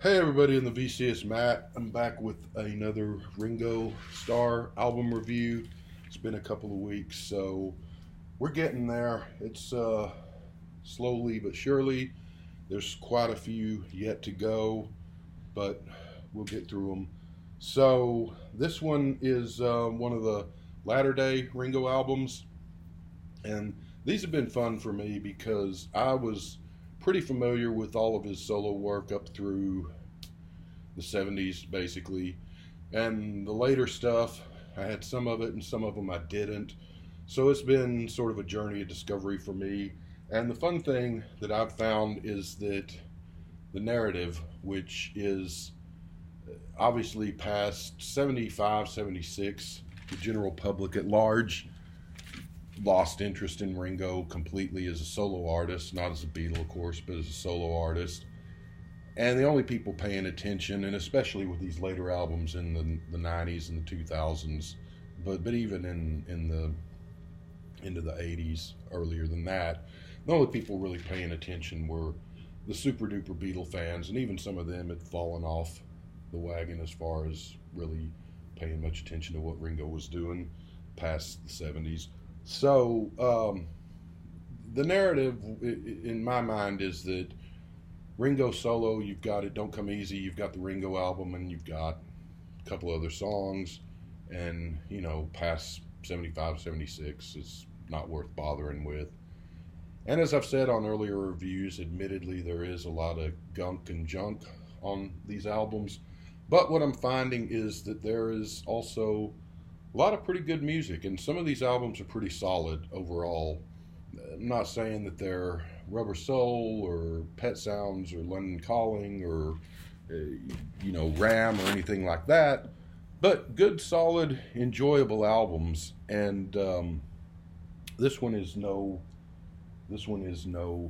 Hey everybody in the VC, it's Matt. I'm back with another Ringo Starr album review. It's been a couple of weeks, so we're getting there. It's slowly but surely. There's quite a few yet to go, but we'll get through them. So this one is one of the latter day Ringo albums, and these have been fun for me because I was pretty familiar with all of his solo work up through the 70s basically, and the later stuff I had some of it and some of them I didn't, so it's been sort of a journey of discovery for me. And the fun thing that I've found is that the narrative, which is obviously past 75, 76, the general public at large lost interest in Ringo completely as a solo artist, not as a Beatle of course, but as a solo artist. And the only people paying attention, and especially with these later albums in the 90s and the 2000s, but even in the into the 80s, earlier than that, the only people really paying attention were the super duper Beatle fans, and even some of them had fallen off the wagon as far as really paying much attention to what Ringo was doing past the 70s. So the narrative, in my mind, is that Ringo solo, you've got It Don't Come Easy, you've got the Ringo album, and you've got a couple other songs, and past 75, 76 is not worth bothering with. And as I've said on earlier reviews, admittedly there is a lot of gunk and junk on these albums, but what I'm finding is that there is also a lot of pretty good music, and some of these albums are pretty solid overall. I'm not saying that they're Rubber Soul or Pet Sounds or London Calling or Ram or anything like that, but good, solid, enjoyable albums. And this one is no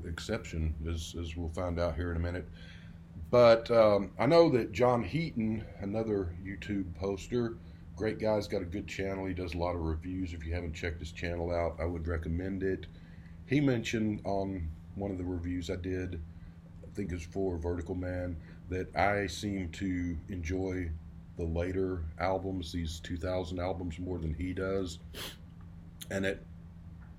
exception, as we'll find out here in a minute. But I know that John Heaton, another YouTube poster, great guy's got a good channel. He does a lot of reviews. If you haven't checked his channel out, I would recommend it. He mentioned on one of the reviews I did, I think it's for Vertical Man, that I seem to enjoy the later albums, these 2000 albums, more than he does. And it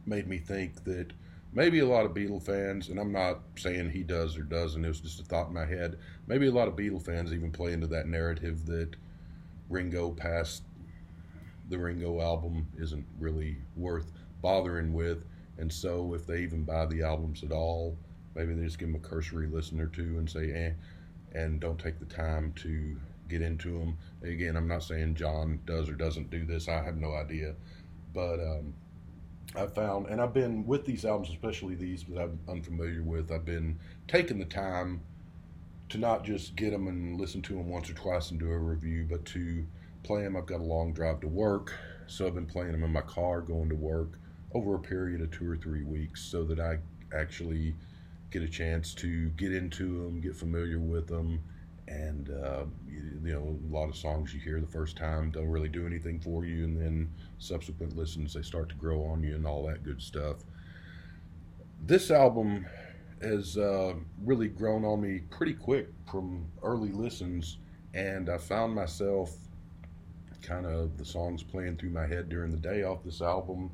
made me think that maybe a lot of Beatle fans, and I'm not saying he does or doesn't, it was just a thought in my head, maybe a lot of Beatle fans even play into that narrative that Ringo past the Ringo album isn't really worth bothering with. And so if they even buy the albums at all, maybe they just give them a cursory listen or two and say, and don't take the time to get into them. Again, I'm not saying John does or doesn't do this. I have no idea. But I found, and I've been with these albums, especially these that I'm unfamiliar with, I've been taking the time to not just get them and listen to them once or twice and do a review, but to play them. I've got a long drive to work, so I've been playing them in my car going to work over a period of 2 or 3 weeks, so that I actually get a chance to get into them, get familiar with them. And a lot of songs you hear the first time don't really do anything for you, and then subsequent listens, they start to grow on you and all that good stuff. This album has really grown on me pretty quick from early listens, and I found myself kind of the songs playing through my head during the day off this album,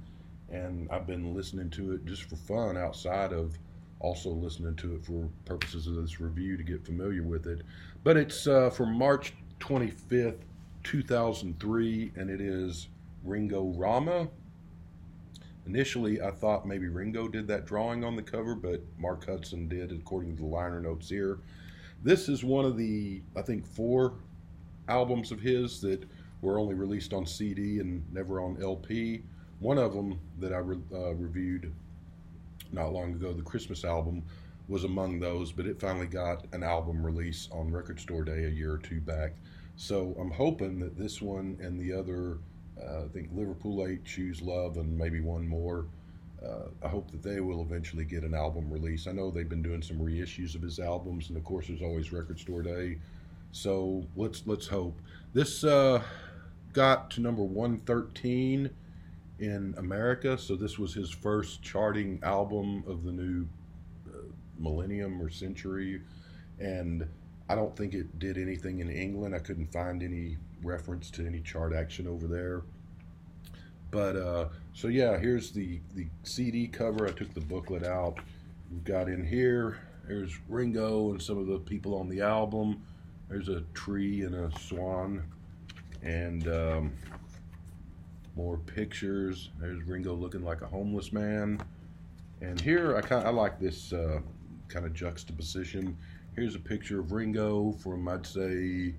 and I've been listening to it just for fun outside of also listening to it for purposes of this review to get familiar with it. But it's from March 25th, 2003, and it is Ringo Rama. Initially, I thought maybe Ringo did that drawing on the cover, but Mark Hudson did, according to the liner notes here. This is one of the, I think, 4 albums of his that were only released on CD and never on LP. One of them that I reviewed not long ago, the Christmas album, was among those, but it finally got an album release on Record Store Day a year or 2 back. So I'm hoping that this one and the other, I think Liverpool 8, Choose Love, and maybe one more, I hope that they will eventually get an album release. I know they've been doing some reissues of his albums, and of course there's always Record Store Day. So let's hope. This got to number 113 in America, so this was his first charting album of the new millennium or century, and I don't think it did anything in England. I couldn't find any reference to any chart action over there. But so yeah, here's the CD cover. I took the booklet out. We've got in here. There's Ringo and some of the people on the album. There's a tree and a swan, and more pictures. There's Ringo looking like a homeless man. And here I like this kind of juxtaposition. Here's a picture of Ringo from, I'd say,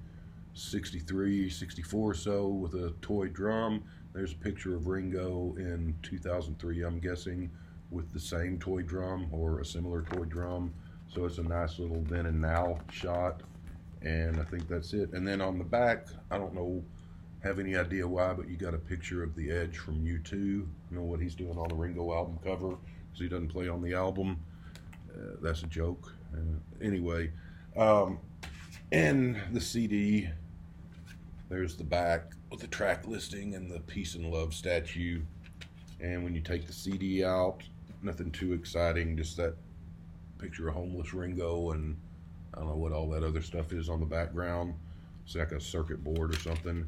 63, 64 or so, with a toy drum. There's a picture of Ringo in 2003, I'm guessing, with the same toy drum or a similar toy drum. So it's a nice little then and now shot. And I think that's it. And then on the back, I don't have any idea why, but you got a picture of the Edge from U2. You know what he's doing on the Ringo album cover, because he doesn't play on the album. That's a joke. Anyway, and the CD, there's the back with the track listing and the Peace and Love statue. And when you take the CD out, nothing too exciting, just that picture of homeless Ringo, and I don't know what all that other stuff is on the background. It's like a circuit board or something.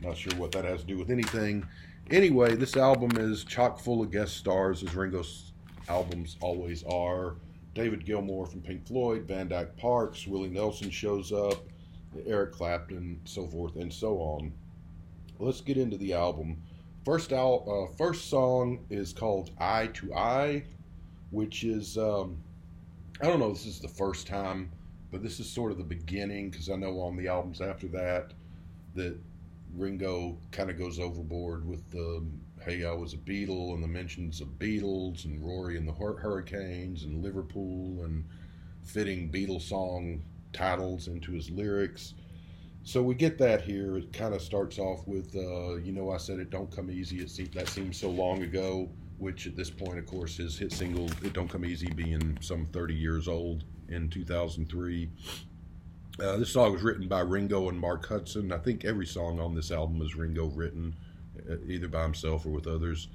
Not sure what that has to do with anything. Anyway, this album is chock full of guest stars, as Ringo's albums always are. David Gilmour from Pink Floyd, Van Dyke Parks, Willie Nelson shows up, Eric Clapton, so forth and so on. Let's get into the album. First song is called Eye to Eye, which is, I don't know if this is the first time, but this is sort of the beginning, because I know on the albums after that Ringo kind of goes overboard with the Hey, I Was a Beatle, and the mentions of Beatles and Rory and the Hurricanes and Liverpool, and fitting Beatles song titles into his lyrics. So we get that here. It kind of starts off with, I Said It Don't Come Easy. That seems so long ago, which at this point, of course, his hit single, It Don't Come Easy, being some 30 years old in 2003. This song was written by Ringo and Mark Hudson. I think every song on this album is Ringo written, either by himself or with others.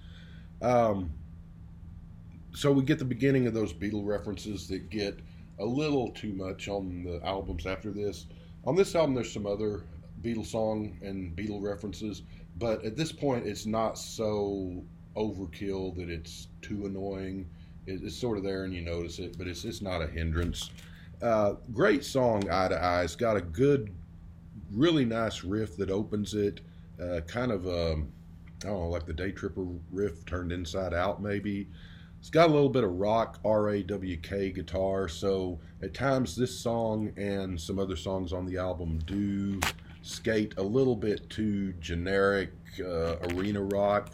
So we get the beginning of those Beatle references that get a little too much on the albums after this. On this album, there's some other Beatle song and Beatle references, but at this point, it's not so overkill that it's too annoying. It's sort of there and you notice it, but it's not a hindrance. Great song, Eye to Eye. It's got a good, really nice riff that opens it. Kind of, I don't know, like the Day Tripper riff turned inside out, maybe. It's got a little bit of rock, R-A-W-K guitar, so at times this song and some other songs on the album do skate a little bit too generic arena rock,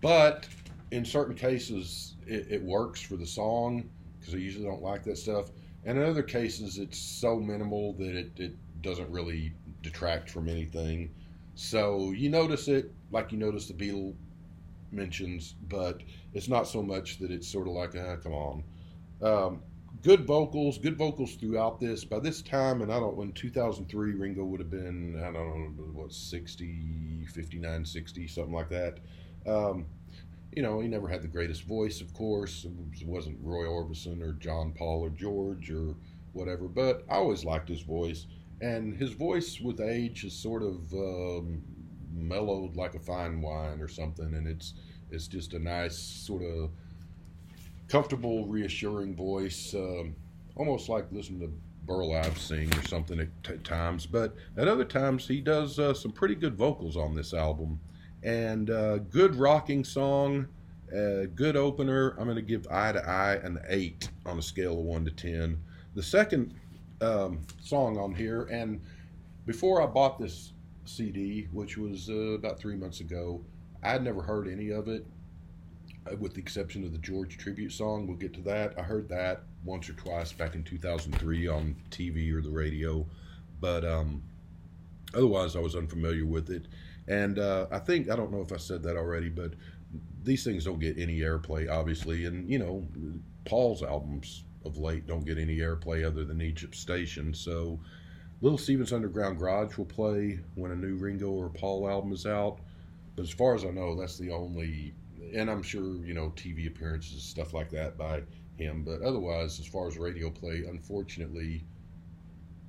but in certain cases it works for the song, because I usually don't like that stuff. And in other cases, it's so minimal that it doesn't really detract from anything. So you notice it like you notice the Beatle mentions, but it's not so much that it's sort of like, come on. Good vocals throughout this. By this time, in 2003, Ringo would have been, I don't know, 60, 59, 60, something like that. He never had the greatest voice, of course. It wasn't Roy Orbison or John Paul or George or whatever, but I always liked his voice. And his voice with age is sort of mellowed like a fine wine or something, and it's just a nice, sort of comfortable, reassuring voice, almost like listening to Burl Ives sing or something at times. But at other times, he does some pretty good vocals on this album. And good rocking song, good opener. I'm going to give Eye to Eye an 8 on a scale of 1 to 10. The second song on here, and before I bought this CD, which was about 3 months ago, I'd never heard any of it, with the exception of the George tribute song. We'll get to that. I heard that once or twice back in 2003 on TV or the radio, but otherwise I was unfamiliar with it. And I don't know if I said that already, but these things don't get any airplay, obviously. And, Paul's albums of late don't get any airplay other than Egypt Station. So Little Steven's Underground Garage will play when a new Ringo or Paul album is out. But as far as I know, that's the only, and I'm sure, TV appearances, stuff like that by him. But otherwise, as far as radio play, unfortunately,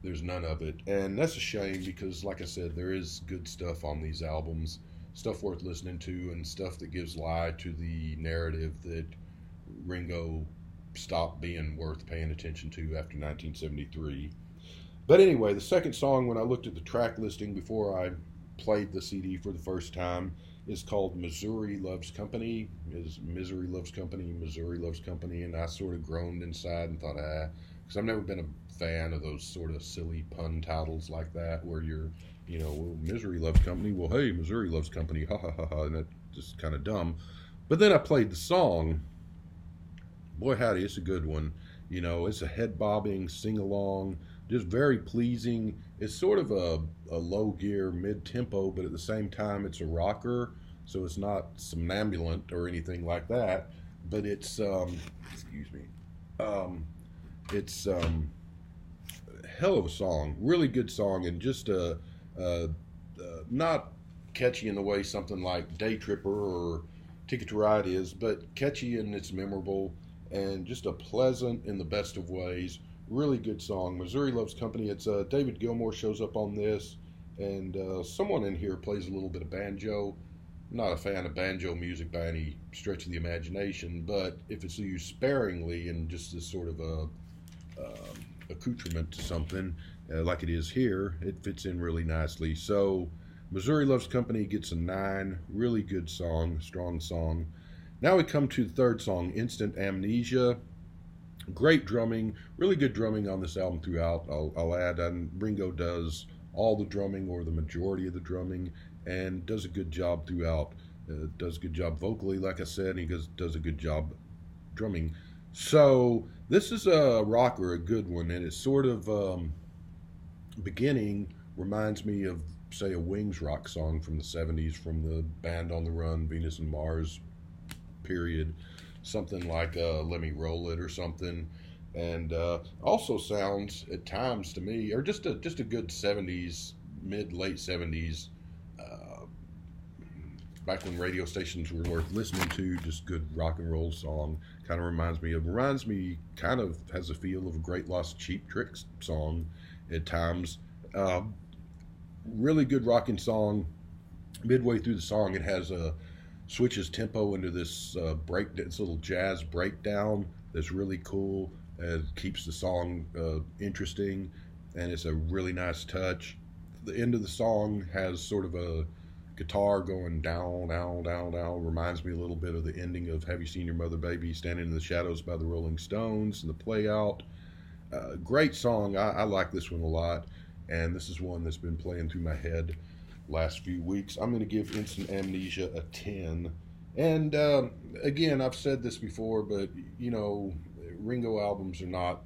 There's none of it, and that's a shame because, like I said, there is good stuff on these albums, stuff worth listening to, and stuff that gives lie to the narrative that Ringo stopped being worth paying attention to after 1973. But anyway, the second song, when I looked at the track listing before I played the CD for the first time, is called Missouri Loves Company. Is Misery Loves Company, Missouri Loves Company, and I sort of groaned inside and thought, because I've never been a fan of those sort of silly pun titles like that, where you're, well, Misery Loves Company, well, hey, Missouri Loves Company, ha ha ha ha, and that's just kind of dumb. But then I played the song. Boy, howdy, it's a good one. It's a head bobbing sing along, just very pleasing. It's sort of a low gear, mid tempo, but at the same time, it's a rocker, so it's not somnambulant or anything like that. But it's, excuse me, it's hell of a song, really good song, and just not catchy in the way something like Day Tripper or Ticket to Ride is, but catchy and it's memorable, and just a pleasant in the best of ways. Really good song. Missouri Loves Company. It's David Gilmour shows up on this, and someone in here plays a little bit of banjo. I'm not a fan of banjo music by any stretch of the imagination, but if it's used sparingly and just as sort of a accoutrement to something like it is here, it fits in really nicely. So Missouri Loves Company gets a 9. Really good song, strong song. Now we come to the third song, Instant Amnesia. Great drumming, really good drumming on this album throughout. I'll add, and Ringo does all the drumming or the majority of the drumming, and does a good job throughout. Does a good job vocally, like I said, and he does a good job drumming. So this is a rocker, a good one, and it's sort of beginning reminds me of, say, a Wings rock song from the 70s from the Band on the Run, Venus and Mars period. Something like Let Me Roll It or something. And also sounds at times to me, or just a good 70s, late 70s, back when radio stations were worth listening to, just good rock and roll song. Kind of reminds me, kind of has a feel of a Great Lost Cheap Tricks song at times. Really good rocking song. Midway through the song, it has switches tempo into this this little jazz breakdown that's really cool. It keeps the song interesting, and it's a really nice touch. The end of the song has sort of a guitar going down, down, down, down. Reminds me a little bit of the ending of Have You Seen Your Mother, Baby? Standing in the Shadows by the Rolling Stones, and the play out. Great song. I like this one a lot, and this is one that's been playing through my head last few weeks. I'm going to give Instant Amnesia a 10. And again, I've said this before, but Ringo albums are not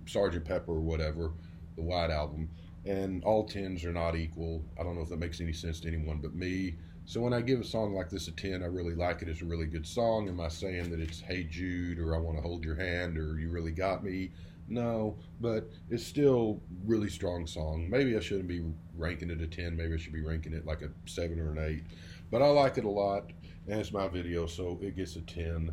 Sgt. Pepper or whatever, the White Album, and all 10s are not equal. I don't know if that makes any sense to anyone but me. So when I give a song like this a 10, I really like it. It's a really good song. Am I saying that it's Hey Jude or I Want to Hold Your Hand or You Really Got Me? No, but it's still really strong song. Maybe I shouldn't be ranking it a 10. Maybe I should be ranking it like a 7 or an 8. But I like it a lot, and it's my video, so it gets a 10.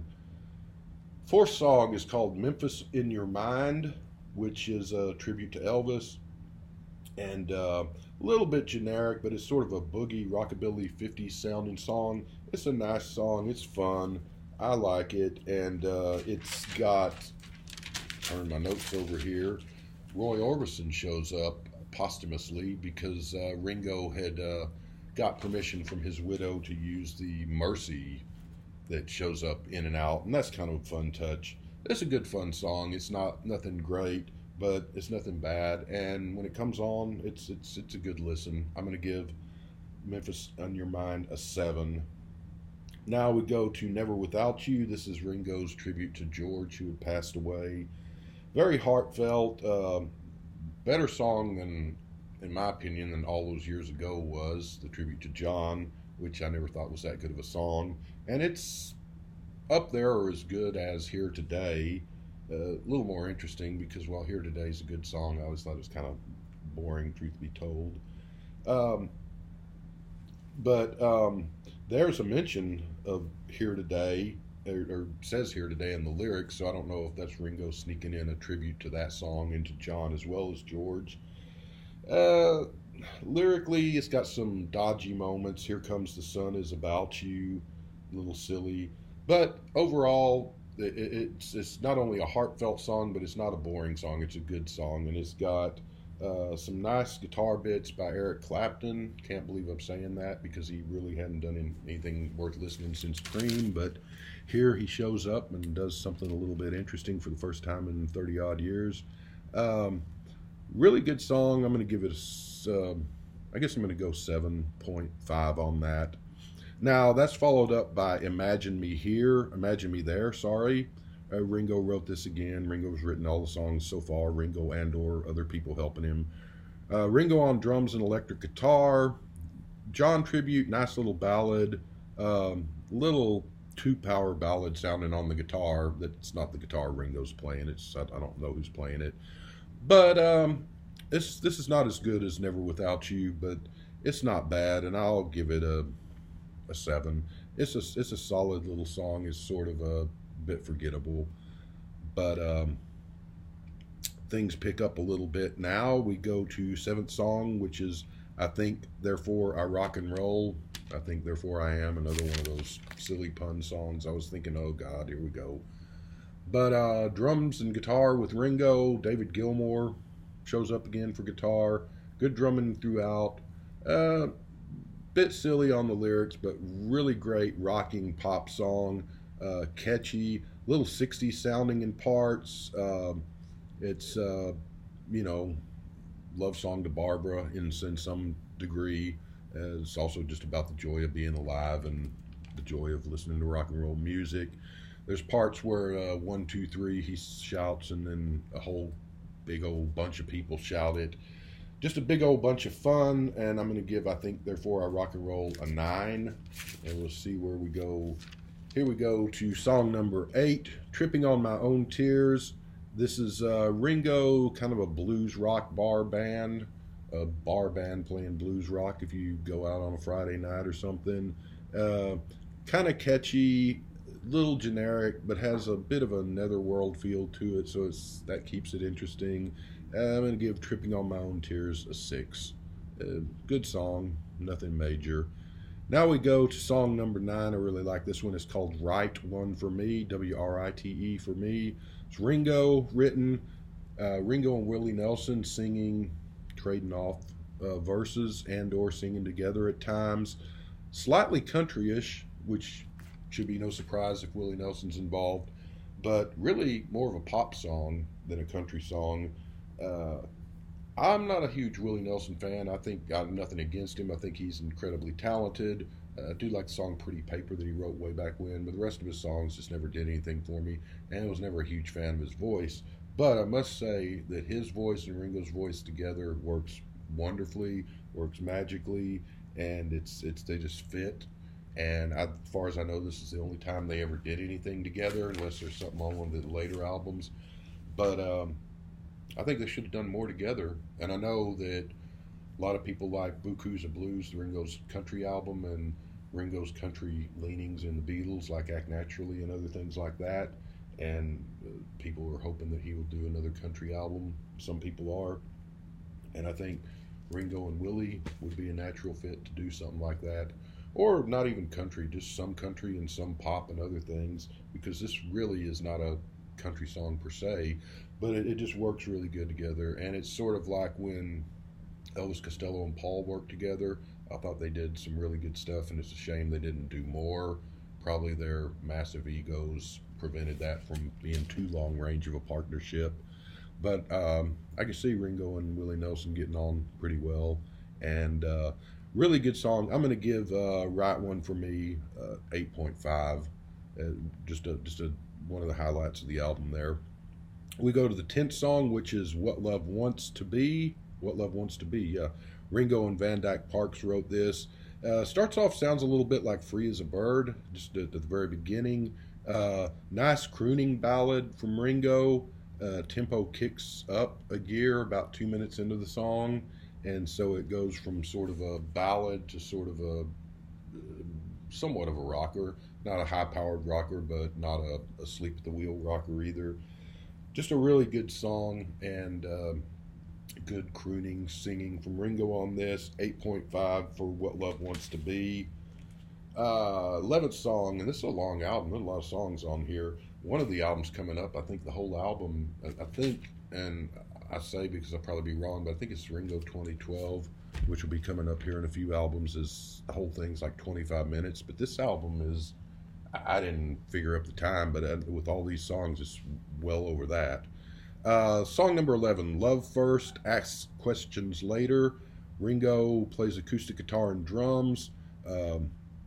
Fourth song is called Memphis in Your Mind, which is a tribute to Elvis. And a little bit generic, but it's sort of a boogie, rockabilly, 50s sounding song. It's a nice song. It's fun. I like it. And it's got, turn my notes over here, Roy Orbison shows up posthumously because Ringo had got permission from his widow to use the Mercy that shows up in and out. And that's kind of a fun touch. It's a good fun song. It's nothing great, but it's nothing bad, and when it comes on, it's a good listen. I'm going to give Memphis on Your Mind a 7. Now we go to Never Without You. This is Ringo's tribute to George, who had passed away. Very heartfelt, better song than, in my opinion, than All Those Years Ago was, the tribute to John, which I never thought was that good of a song, and it's up there or as good as Here Today. A little more interesting because while Here Today is a good song, I always thought it was kind of boring, truth be told. But there's a mention of Here Today or says here today in the lyrics, so I don't know if that's Ringo sneaking in a tribute to that song into John as well as George. Uh, Lyrically, it's got some dodgy moments. Here Comes the Sun is about you, a little silly, but overall, it's not only a heartfelt song, but it's not a boring song. It's a good song, and it's got some nice guitar bits by Eric Clapton. Can't believe I'm saying that because he really hadn't done anything worth listening since Cream, but here he shows up and does something a little bit interesting for the first time in 30 odd years. Um, Really good song. I'm going to give it I guess I'm going to go 7.5 on that. Now, that's followed up by Imagine Me Here, Imagine Me There, sorry. Ringo wrote this again. Ringo's written all the songs so far, Ringo and or other people helping him. Ringo on drums and electric guitar. John tribute, nice little ballad. Little two-power ballad sounding on the guitar. That's not the guitar Ringo's playing. I don't know who's playing it. But this is not as good as Never Without You, but it's not bad, and I'll give it a 7. It's a solid little song. It's sort of a bit forgettable, but things pick up a little bit now. We go to seventh song, which is I Think Therefore I Rock and Roll. I Think Therefore I Am, another one of those silly pun songs. I was thinking, oh God, here we go. But drums and guitar with Ringo. David Gilmour shows up again for guitar. Good drumming throughout. Bit silly on the lyrics, but really great rocking pop song. Catchy, little 60s sounding in parts. It's, love song to Barbara in some degree. It's also just about the joy of being alive and the joy of listening to rock and roll music. There's parts where 1, 2, 3 he shouts, and then a whole big old bunch of people shout it. Just a big old bunch of fun, and I'm going to give I Think Therefore I Rock and Roll a 9. And we'll see where we go. Here we go to song number 8, Tripping on My Own Tears. This is Ringo, kind of a blues rock bar band playing blues rock if you go out on a Friday night or something. Kind of catchy, little generic, but has a bit of a netherworld feel to it, so that keeps it interesting. I'm going to give Tripping on My Own Tears a 6. Good song, nothing major. Now we go to song number 9. I really like this one. It's called Write One For Me, W-R-I-T-E for me. It's Ringo written, Ringo and Willie Nelson singing, trading off verses and or singing together at times. Slightly country-ish, which should be no surprise if Willie Nelson's involved, but really more of a pop song than a country song. I'm not a huge Willie Nelson fan. I think I have nothing against him. I think he's incredibly talented. I do like the song Pretty Paper that he wrote way back when, but the rest of his songs just never did anything for me, and I was never a huge fan of his voice. But I must say that his voice and Ringo's voice together works wonderfully, works magically, and they just fit. And as far as I know, this is the only time they ever did anything together, unless there's something on one of the later albums. But I think they should have done more together. And I know that a lot of people like Bukus of Blues, Ringo's country album, and Ringo's country leanings in the Beatles, like Act Naturally and other things like that. And people are hoping that he will do another country album. Some people are. And I think Ringo and Willie would be a natural fit to do something like that. Or not even country, just some country and some pop and other things, because this really is not a country song per se, but it just works really good together. And it's sort of like when Elvis Costello and Paul worked together. I thought they did some really good stuff, and it's a shame they didn't do more. Probably their massive egos prevented that from being too long range of a partnership. But I can see Ringo and Willie Nelson getting on pretty well, and really good song. I'm going to give Write One For Me 8.5. Just one of the highlights of the album there. We go to the 10th song, which is What Love Wants to Be. What Love Wants to Be, yeah. Ringo and Van Dyke Parks wrote this. Starts off, sounds a little bit like Free as a Bird, just at the very beginning. Nice crooning ballad from Ringo. Tempo kicks up a gear about 2 minutes into the song, and so it goes from sort of a ballad to sort of a somewhat of a rocker. not a high-powered rocker, but not a sleep at the wheel rocker either. Just a really good song and good crooning singing from Ringo on this. 8.5 for What Love Wants to Be. 11th song, and this is a long album. There's a lot of songs on here. One of the albums coming up, I think the whole album, I think, and I say because I'll probably be wrong, but I think it's Ringo 2012, which will be coming up here in a few albums. Is the whole thing's like 25 minutes, but this album is, I didn't figure up the time, but with all these songs, it's well over that. Song number 11, Love First, Ask Questions Later. Ringo plays acoustic guitar and drums.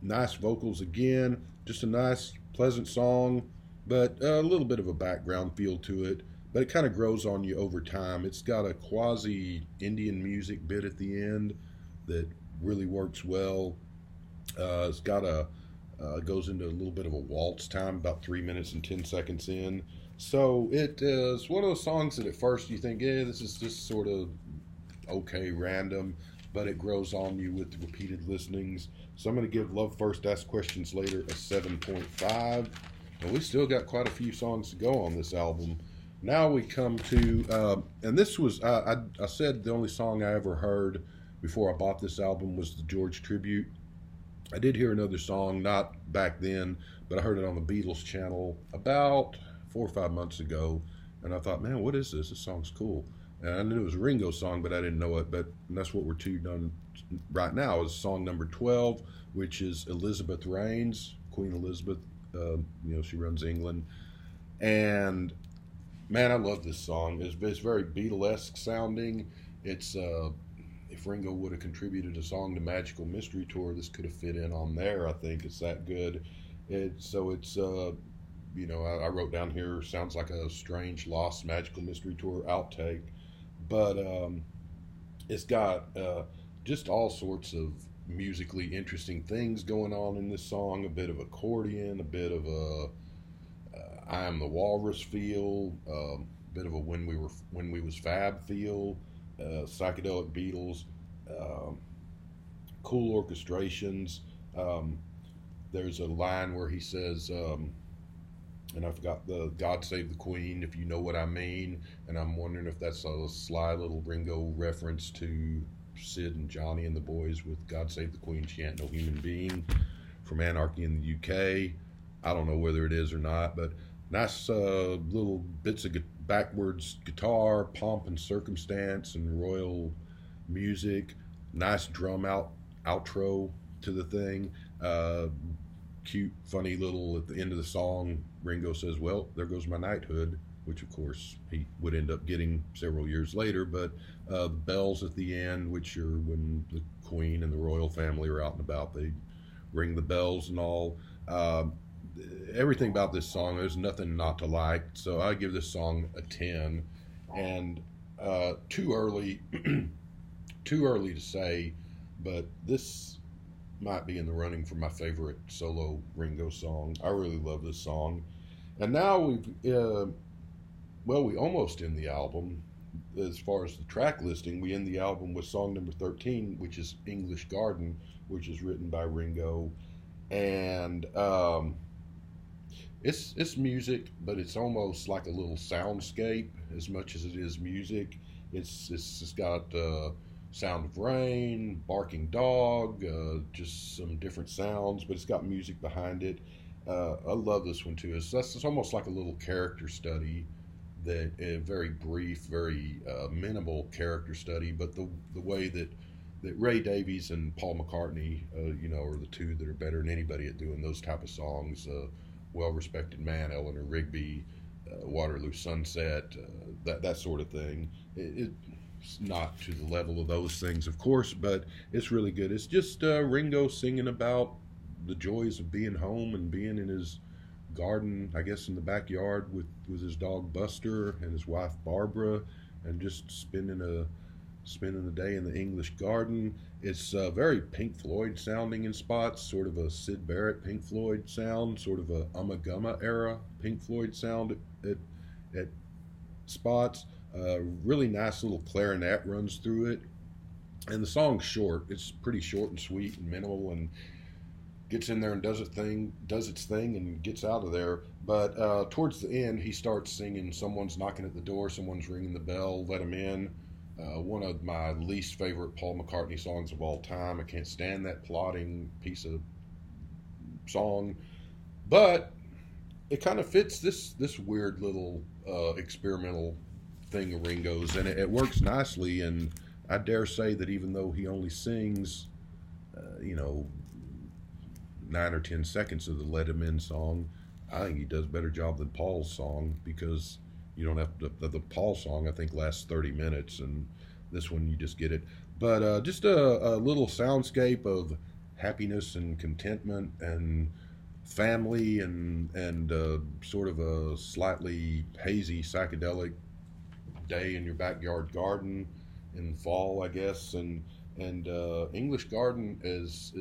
Nice vocals again. Just a nice, pleasant song, but a little bit of a background feel to it. But it kind of grows on you over time. It's got a quasi Indian music bit at the end that really works well. It's got goes into a little bit of a waltz time, about 3 minutes and 10 seconds in. So it is one of those songs that at first you think, yeah, this is just sort of okay, random, but it grows on you with repeated listenings. So I'm going to give Love First, Ask Questions Later a 7.5. And we still got quite a few songs to go on this album. Now we come to, and this was, I said the only song I ever heard before I bought this album was the George tribute. I did hear another song, not back then, but I heard it on the Beatles channel about 4 or 5 months ago, and I thought, man, what is this? This song's cool. And I knew it was a Ringo song, but I didn't know it. But that's what we're tuned on right now is song number 12, which is Elizabeth Reigns, Queen Elizabeth. She runs England, and man, I love this song. It's very Beatlesque sounding. It's if Ringo would have contributed a song to Magical Mystery Tour, this could have fit in on there. I think it's that good. I wrote down here, sounds like a strange lost Magical Mystery Tour outtake, but it's got just all sorts of musically interesting things going on in this song. A bit of accordion, a bit of a I Am the Walrus feel, a bit of a When We Was Fab feel, psychedelic Beatles, cool orchestrations. There's a line where he says, and I forgot the God Save the Queen, if you know what I mean. And I'm wondering if that's a sly little Ringo reference to Sid and Johnny and the Boys with God Save the Queen, She Ain't No Human Being from Anarchy in the UK. I don't know whether it is or not, but nice little bits of backwards guitar, pomp and circumstance, and royal music. Nice drum outro to the thing. Cute, funny little, at the end of the song, Ringo says, well, there goes my knighthood, which of course he would end up getting several years later. But the bells at the end, which are when the Queen and the royal family are out and about, they ring the bells and all. Everything about this song, there's nothing not to like. So I give this song a 10. And too early to say, but this might be in the running for my favorite solo Ringo song. I really love this song. And now we almost end the album. As far as the track listing, we end the album with song number 13, which is English Garden, which is written by Ringo. And it's music, but it's almost like a little soundscape as much as it is music. It's got sound of rain, barking dog, just some different sounds, but it's got music behind it. I love this one too. It's almost like a little character study, that a very brief, very minimal character study, but the way that Ray Davies and Paul McCartney, are the two that are better than anybody at doing those type of songs. Well-Respected Man, Eleanor Rigby, Waterloo Sunset, that sort of thing. It's not to the level of those things, of course, but it's really good. It's just Ringo singing about the joys of being home and being in his garden, I guess in the backyard with his dog Buster and his wife Barbara, and just spending the day in the English garden. It's very Pink Floyd sounding in spots, sort of a Syd Barrett Pink Floyd sound, sort of a Ummagumma era Pink Floyd sound at spots. Really nice little clarinet runs through it, and the song's short. It's pretty short and sweet and minimal, and gets in there and does its thing, and gets out of there. But towards the end, he starts singing "Someone's Knocking at the Door, Someone's Ringing the Bell, Let 'Em In." One of my least favorite Paul McCartney songs of all time. I can't stand that plodding piece of song, but it kind of fits this weird little experimental thing of Ringo's, and it works nicely. And I dare say that even though he only sings, 9 or 10 seconds of the "Let Him In" song, I think he does a better job than Paul's song, because you don't have to. The Paul song, I think, lasts 30 minutes, and this one you just get it. But just a little soundscape of happiness and contentment and family, and sort of a slightly hazy psychedelic day in your backyard garden in fall, I guess. And English Garden is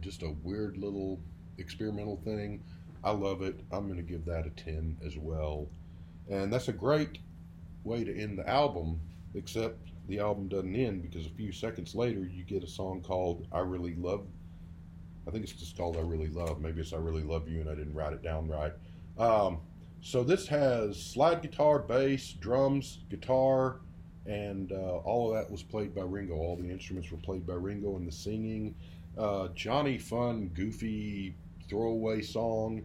just a weird little experimental thing. I love it. I'm going to give that a 10 as well. And that's a great way to end the album, except the album doesn't end, because a few seconds later you get a song called "I Really Love." I think it's just called "I Really Love." Maybe it's "I Really Love You" and I didn't write it down right. So this has slide guitar, bass, drums, guitar, and all of that was played by Ringo. All the instruments were played by Ringo, and the singing. Johnny fun, goofy, throwaway song,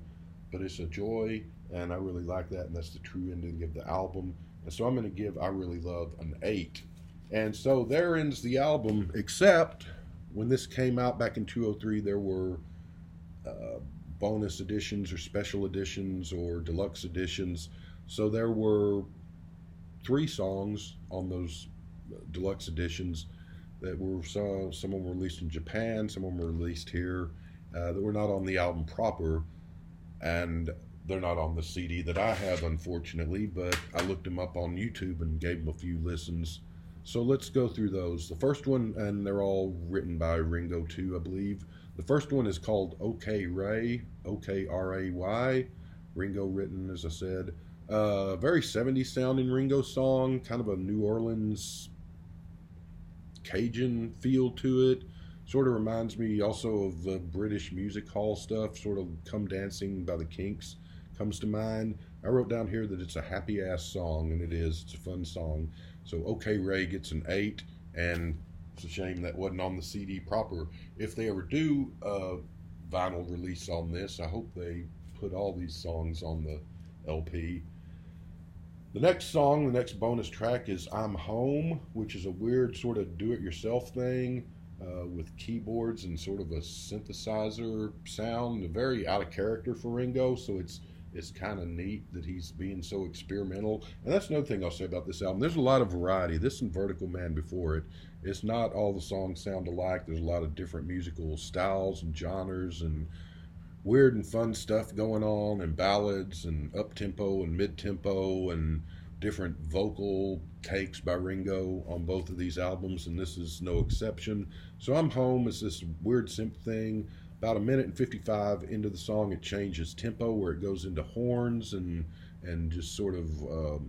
but it's a joy, and I really like that, and that's the true ending of the album. And so I'm going to give "I Really Love" an 8. And so there ends the album, except when this came out back in 2003, there were bonus editions or special editions or deluxe editions. So there were 3 songs on those deluxe editions that were, some of them were released in Japan, some of them were released here, that were not on the album proper, and they're not on the CD that I have, unfortunately, but I looked them up on YouTube and gave them a few listens. So let's go through those. The first one, and they're all written by Ringo too, I believe. The first one is called "OK Ray," O-K-R-A-Y. Ringo written, as I said. Very 70s sounding Ringo song, kind of a New Orleans Cajun feel to it. Sort of reminds me also of the British music hall stuff, sort of "Come Dancing" by the Kinks comes to mind. I wrote down here that it's a happy ass song, and it is. It's a fun song. So "OK Ray" gets an 8, and it's a shame that wasn't on the CD proper. If they ever do a vinyl release on this, I hope they put all these songs on the LP. The next song, the next bonus track, is "I'm Home," which is a weird sort of do-it-yourself thing with keyboards and sort of a synthesizer sound, very out of character for Ringo. So it's kind of neat that he's being so experimental. And that's another thing I'll say about this album. There's a lot of variety. This and Vertical Man before it, it's not all the songs sound alike. There's a lot of different musical styles and genres and weird and fun stuff going on, and ballads and up-tempo and mid-tempo and different vocal takes by Ringo on both of these albums, and this is no exception. So "I'm Home" is this weird synth thing. About a minute and 55 into the song, it changes tempo, where it goes into horns and just sort of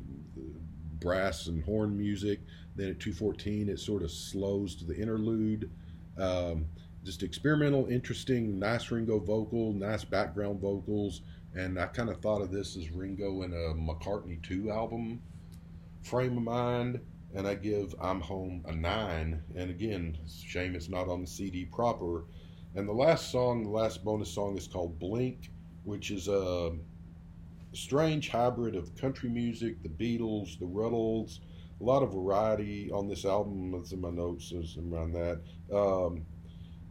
brass and horn music. Then at 2:14, it sort of slows to the interlude. Just experimental, interesting, nice Ringo vocal, nice background vocals, and I kind of thought of this as Ringo in a McCartney 2 album frame of mind, and I give "I'm Home" a 9. And again, it's a shame it's not on the CD proper. And the last song, the last bonus song, is called "Blink," which is a strange hybrid of country music, the Beatles, the Ruddles, a lot of variety on this album. That's in my notes, is around that.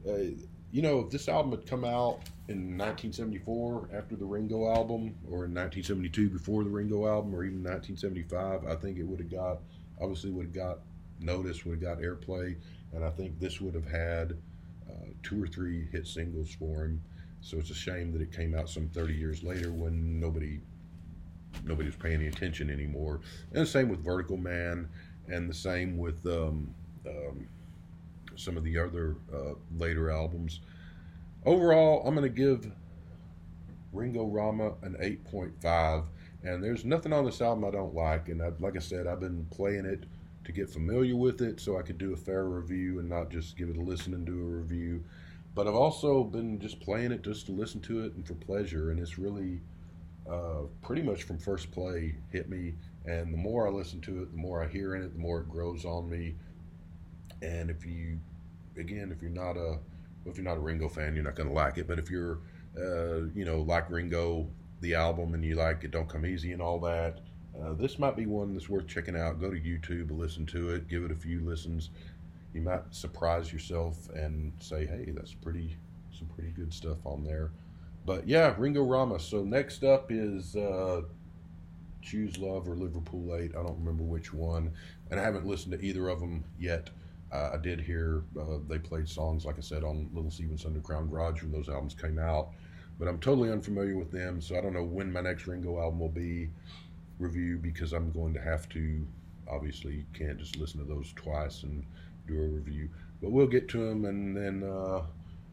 If this album had come out in 1974 after the Ringo album, or in 1972 before the Ringo album, or even 1975, I think it would have got notice, would have got airplay, and I think this would have had 2 or 3 hit singles for him. So it's a shame that it came out some 30 years later when nobody was paying any attention anymore. And the same with Vertical Man, and the same with some of the other later albums. Overall, I'm going to give Ringo Rama an 8.5, and there's nothing on this album I don't like, and like I said, I've been playing it to get familiar with it so I could do a fair review and not just give it a listen and do a review. But I've also been just playing it just to listen to it and for pleasure, and it's really pretty much from first play hit me. And the more I listen to it, the more I hear in it, the more it grows on me. And if you're not a, if you're not a Ringo fan, you're not going to like it. But if you're, like Ringo, the album, and you like It Don't Come Easy and all that, this might be one that's worth checking out. Go to YouTube and listen to it. Give it a few listens. You might surprise yourself and say, "Hey, that's some pretty good stuff on there." But yeah, Ringo Rama. So next up is Choose Love or Liverpool 8. I don't remember which one, and I haven't listened to either of them yet. I did hear they played songs, like I said, on Little Steven's Underground Garage when those albums came out, but I'm totally unfamiliar with them, so I don't know when my next Ringo album will be reviewed because I'm going to have to. Obviously, you can't just listen to those twice and do a review, but we'll get to them, and then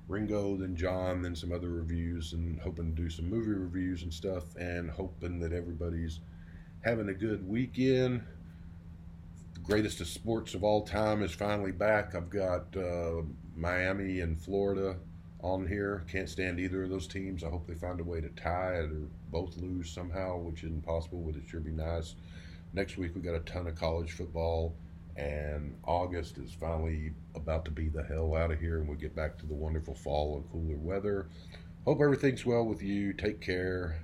Ringo, then John, then some other reviews, and hoping to do some movie reviews and stuff, and hoping that everybody's having a good weekend. The greatest of sports of all time is finally back. I've got Miami and Florida on here. Can't stand either of those teams. I hope they find a way to tie it or both lose somehow, which isn't possible, but it sure be nice. Next week we got a ton of college football, and August is finally about to be the hell out of here, and we get back to the wonderful fall and cooler weather. Hope everything's well with you. Take care.